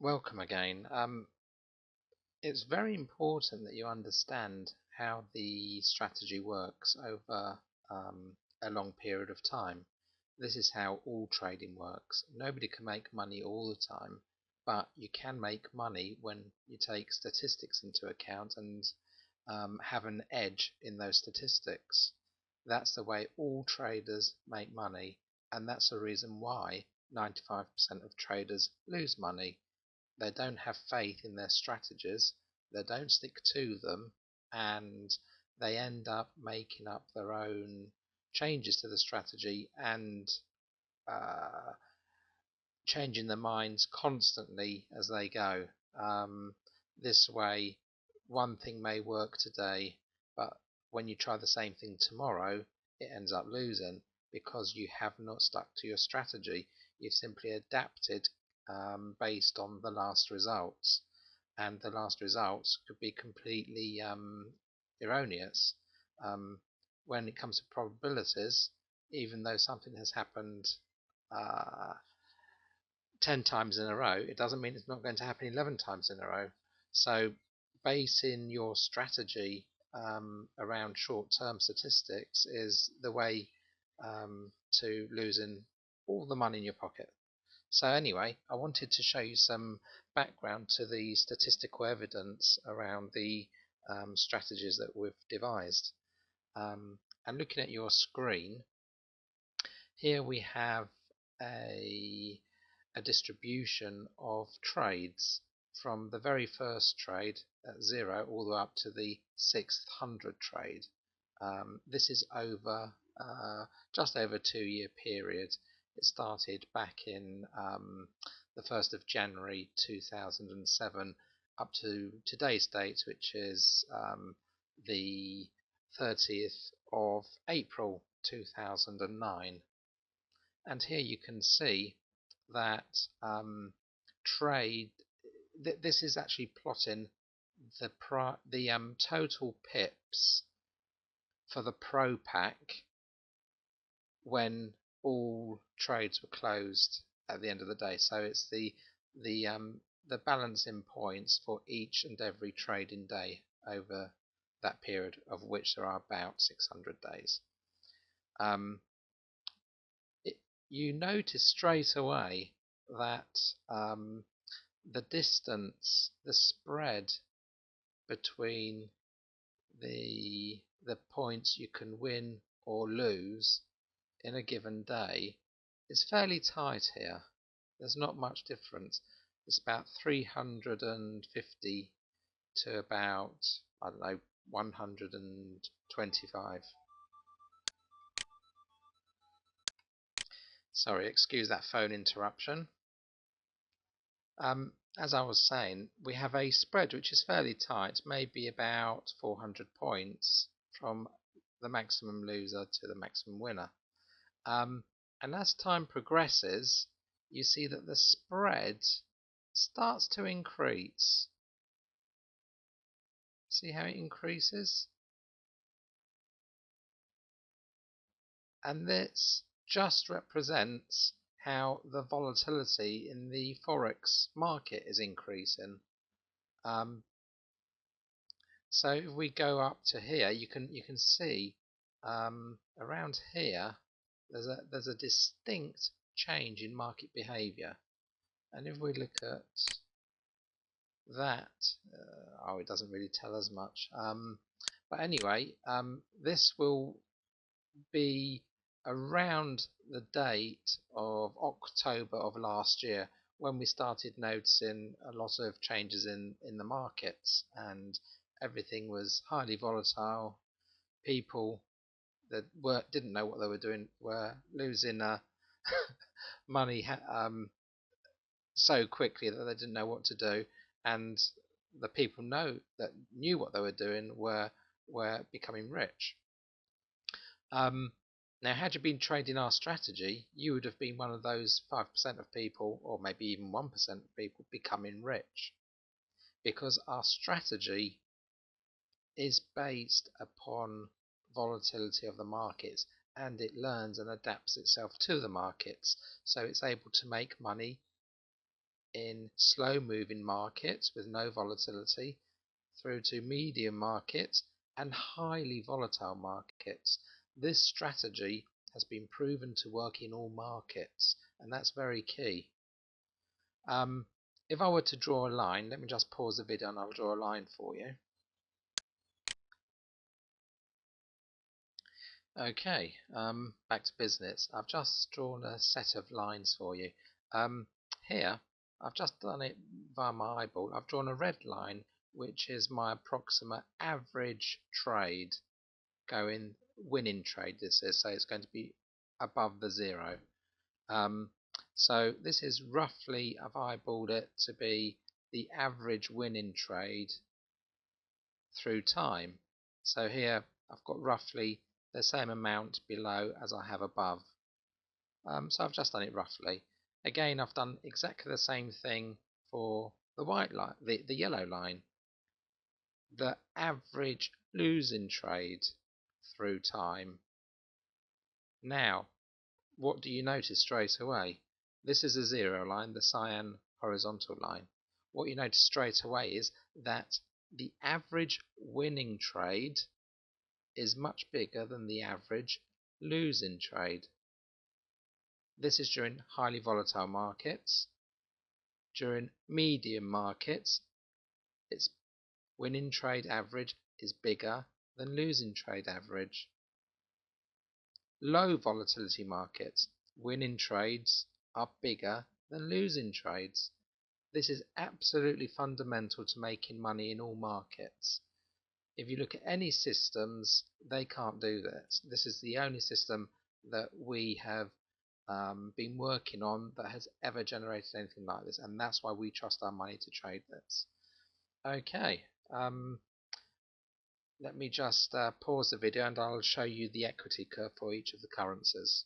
Welcome again. It's very important that you understand how the strategy works over a long period of time. This is how all trading works. Nobody can make money all the time, but you can make money when you take statistics into account and have an edge in those statistics. That's the way all traders make money, and that's the reason why 95% of traders lose money. They don't have faith in their strategies, they don't stick to them, and they end up making up their own changes to the strategy and uh, changing their minds constantly as they go. This way, one thing may work today, but when you try the same thing tomorrow, it ends up losing because you have not stuck to your strategy. You've simply adapted based on the last results, and the last results could be completely erroneous. Um, when it comes to probabilities, even though something has happened uh, 10 times in a row, it doesn't mean it's not going to happen 11 times in a row. So basing your strategy around short-term statistics is the way to losing all the money in your pocket. So anyway, I wanted to show you some background to the statistical evidence around the strategies that we've devised. And looking at your screen, here we have a distribution of trades from the very first trade at 0 all the way up to the 600 trade. This is over just over a 2-year period. It started back in the 1st of January 2007 up to today's date, which is the 30th of April 2009. And here you can see that trade. This is actually plotting the total pips for the Pro Pack when all trades were closed at the end of the day. So it's the balancing points for each and every trading day over that period, of which there are about 600 days. You notice straight away that the distance, the spread between the points you can win or lose in a given day is fairly tight here. There's not much difference. It's about 350 to about, I don't know, 125. Sorry, excuse that phone interruption. As I was saying, we have a spread which is fairly tight, maybe about 400 points from the maximum loser to the maximum winner. And as time progresses, you see that the spread starts to increase. See how it increases? And this just represents how the volatility in the forex market is increasing. So if we go up to here, you can see around here there's a distinct change in market behavior. And if we look at that, oh, it doesn't really tell us much. But anyway, this will be around the date of October of last year when we started noticing a lot of changes in the markets, and everything was highly volatile. People that didn't know what they were doing were losing money so quickly that they didn't know what to do, and the people that knew what they were doing were becoming rich. Now, had you been trading our strategy, you would have been one of those 5% of people, or maybe even 1% of people, becoming rich. Because our strategy is based upon volatility of the markets, and it learns and adapts itself to the markets. So it's able to make money in slow moving markets with no volatility through to medium markets and highly volatile markets. This strategy has been proven to work in all markets, and that's very key. If I were to draw a line, let me just pause the video and I'll draw a line for you. Okay, back to business. I've just drawn a set of lines for you. Here, I've just done it via my eyeball. I've drawn a red line, which is my approximate average trade winning trade. This is, so it's going to be above the zero. So this is roughly, I've eyeballed it to be the average winning trade through time. So here I've got roughly the same amount below as I have above. So I've just done it roughly. Again, I've done exactly the same thing for the white line, the yellow line. The average losing trade through time. Now, what do you notice straight away? This is a zero line, the cyan horizontal line. What you notice straight away is that the average winning trade is much bigger than the average losing trade. This is during highly volatile markets. During medium markets, its winning trade average is bigger than losing trade average. Low volatility markets, winning trades are bigger than losing trades. This is absolutely fundamental to making money in all markets. If you look at any systems, they can't do this. This is the only system that we have been working on that has ever generated anything like this, and that's why we trust our money to trade this. Okay, let me just pause the video and I'll show you the equity curve for each of the currencies.